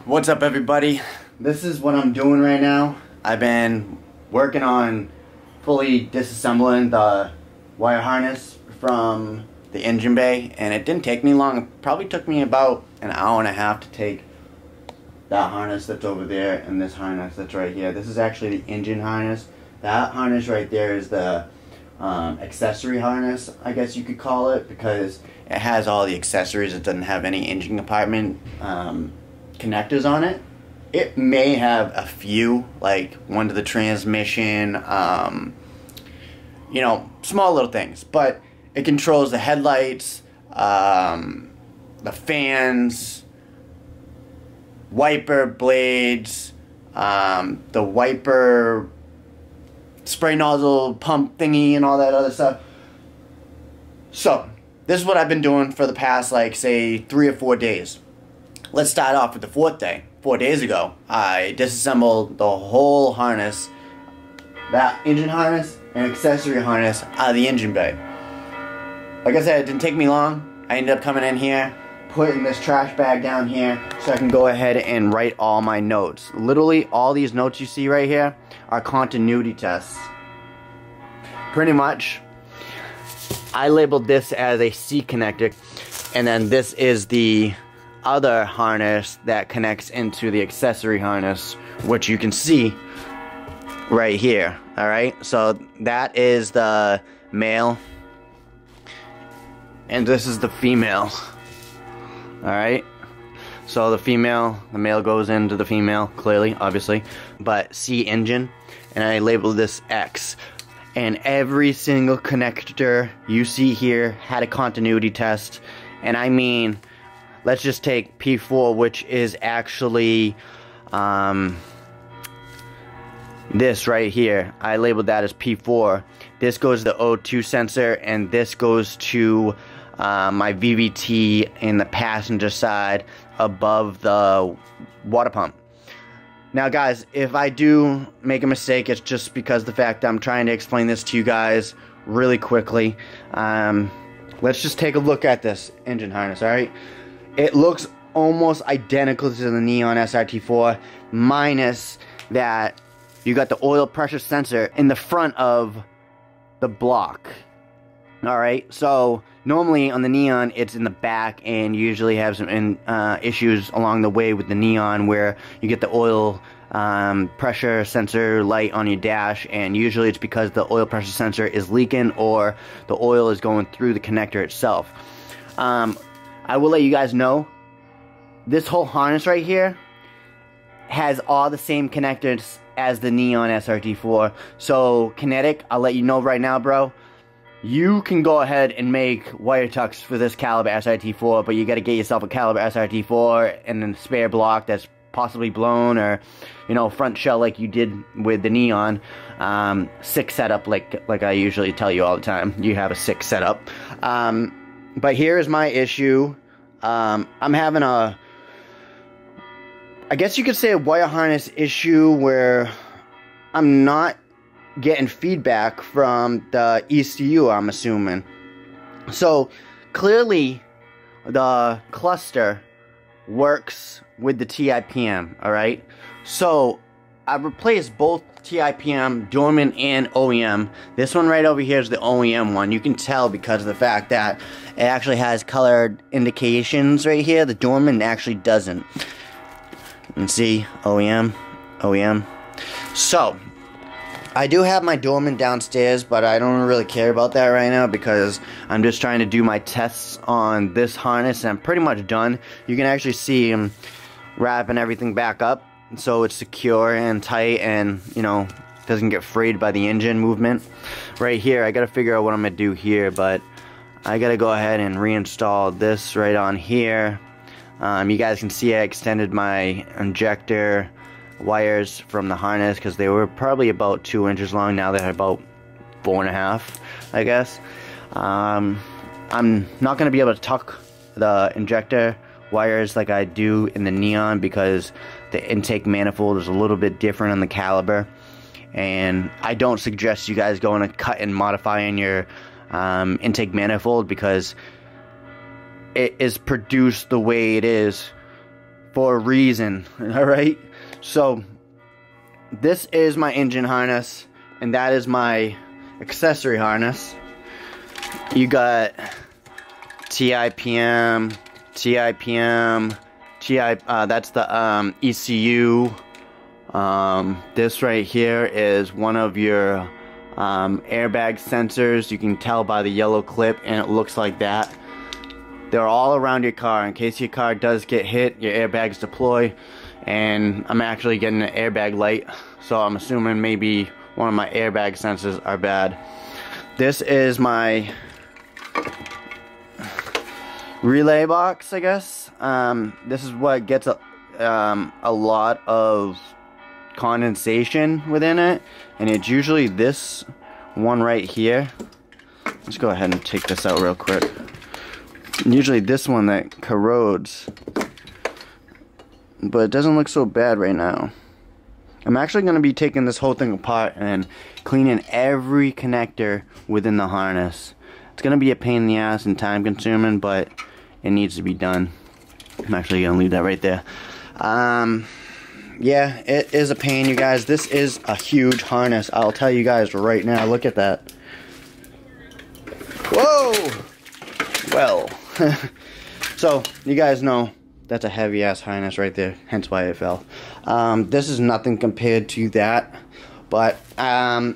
What's up, everybody? This is what I'm doing right now. I've been working on fully disassembling the wire harness from the engine bay, and it didn't take me long. It probably took me about an hour and a half to take that harness that's over there and this harness that's right here. This is actually the engine harness. That harness right there is the accessory harness, I guess you could call it, because it has all the accessories. It doesn't have any engine compartment connectors on it. It may have a few, like one to the transmission, you know, small little things, but it controls the headlights, the fans, wiper blades, the wiper spray nozzle pump thingy and all that other stuff. So this is what I've been doing for the past, like, say 3 or 4 days. Let's start off with the 4th day. 4 days ago, I disassembled the whole harness, that engine harness and accessory harness, out of the engine bay. Like I said, it didn't take me long. I ended up coming in here, putting this trash bag down here so I can go ahead and write all my notes. Literally, all these notes you see right here are continuity tests. Pretty much, I labeled this as a C connector, and then this is the other harness that connects into the accessory harness, which you can see right here. Alright, so that is the male, and this is the female. Alright, so the male goes into the female, clearly, obviously, but C engine, and I labeled this X. And every single connector you see here had a continuity test, and I mean, let's just take P4, which is actually this right here. I labeled that as P4. This goes to the O2 sensor, and this goes to my VVT in the passenger side above the water pump. Now guys, if I do make a mistake, it's just because the fact that I'm trying to explain this to you guys really quickly. Let's just take a look at this engine harness, alright? It looks almost identical to the Neon SRT4, minus that you got the oil pressure sensor in the front of the block. Alright, so normally on the Neon it's in the back, and you usually have some issues along the way with the Neon where you get the oil pressure sensor light on your dash, and usually it's because the oil pressure sensor is leaking or the oil is going through the connector itself. I will let you guys know, this whole harness right here has all the same connectors as the Neon SRT4. So Kinetic, I'll let you know right now, bro, you can go ahead and make wire tucks for this caliber SRT4, but you got to get yourself a caliber SRT4 and a spare block that's possibly blown, or, you know, front shell like you did with the Neon. 6 setup, like I usually tell you all the time. You have a 6 setup. But here's my issue. I'm having a, I guess you could say, a wire harness issue where I'm not getting feedback from the ECU, I'm assuming. So clearly the cluster works with the TIPM, alright? So I've replaced both TIPM, Dorman, and OEM. This one right over here is the OEM one. You can tell because of the fact that it actually has colored indications right here. The Dorman actually doesn't. You can see OEM, OEM. So I do have my Dorman downstairs, but I don't really care about that right now because I'm just trying to do my tests on this harness, and I'm pretty much done. You can actually see him wrapping everything back up so it's secure and tight, and, you know, doesn't get frayed by the engine movement. Right here, I gotta figure out what I'm gonna do here, but I gotta go ahead and reinstall this right on here. You guys can see I extended my injector wires from the harness because they were probably about 2 inches long. Now they're about 4.5, I guess. I'm not going to be able to tuck the injector wires like I do in the Neon because the intake manifold is a little bit different on the caliber, and I don't suggest you guys going to cut and modifying your intake manifold because it is produced the way it is for a reason, alright? So, this is my engine harness, and that is my accessory harness. You got TIPM, that's the ECU. This right here is one of your airbag sensors. You can tell by the yellow clip, and it looks like that. They're all around your car in case your car does get hit, your airbags deploy. And I'm actually getting an airbag light, so I'm assuming maybe one of my airbag sensors are bad. This is my relay box, I guess. This is what gets a lot of condensation within it, and it's usually this one right here. Let's go ahead and take this out real quick. Usually this one that corrodes, but it doesn't look so bad right now. I'm actually going to be taking this whole thing apart and cleaning every connector within the harness. It's going to be a pain in the ass and time consuming, but it needs to be done. I'm actually going to leave that right there. Yeah, it is a pain, you guys. This is a huge harness. I'll tell you guys right now. Look at that. Whoa! Well, so you guys know that's a heavy ass harness right there, hence why it fell. This is nothing compared to that, but I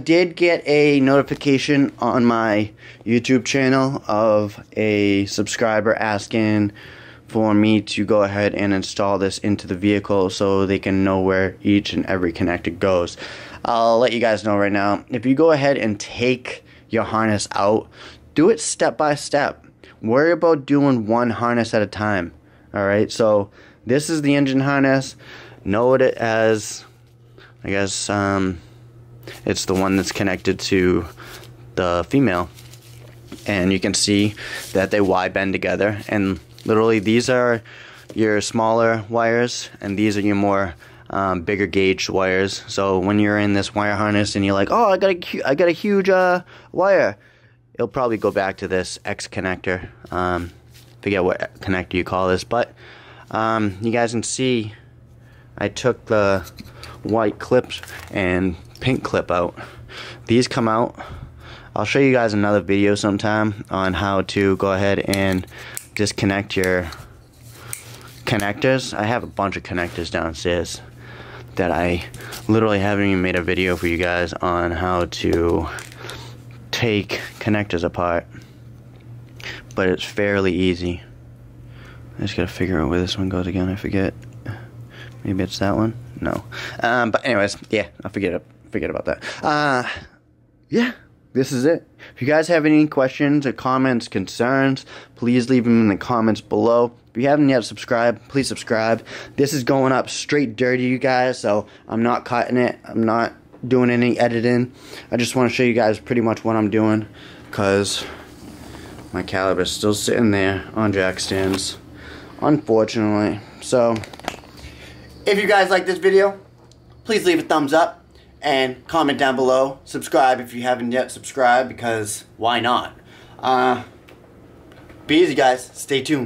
did get a notification on my YouTube channel of a subscriber asking for me to go ahead and install this into the vehicle so they can know where each and every connector goes. I'll let you guys know right now, if you go ahead and take your harness out, do it step by step. Worry about doing one harness at a time. Alright, so this is the engine harness. Note it as, I guess, it's the one that's connected to the female. And you can see that they Y-bend together. And literally these are your smaller wires, and these are your more bigger gauge wires. So when you're in this wire harness and you're like, oh, I got a huge wire, it'll probably go back to this X connector. Forget what connector you call this, but you guys can see I took the white clips and pink clip out. These come out. I'll show you guys another video sometime on how to go ahead and disconnect your connectors. I have a bunch of connectors downstairs that I literally haven't even made a video for you guys on how to take connectors apart, but it's fairly easy. I just gotta figure out where this one goes again. I forget. Maybe it's that one. No. But anyways, yeah, I'll forget about that. Yeah, this is it. If you guys have any questions or comments, concerns, please leave them in the comments below. If you haven't yet subscribed, please subscribe. This is going up straight dirty, you guys, so I'm not cutting it. I'm not doing any editing. I just want to show you guys pretty much what I'm doing, because my caliber is still sitting there on jack stands, unfortunately. So if you guys like this video, please leave a thumbs up and comment down below. Subscribe if you haven't yet subscribed, because why not? Be easy, guys. Stay tuned.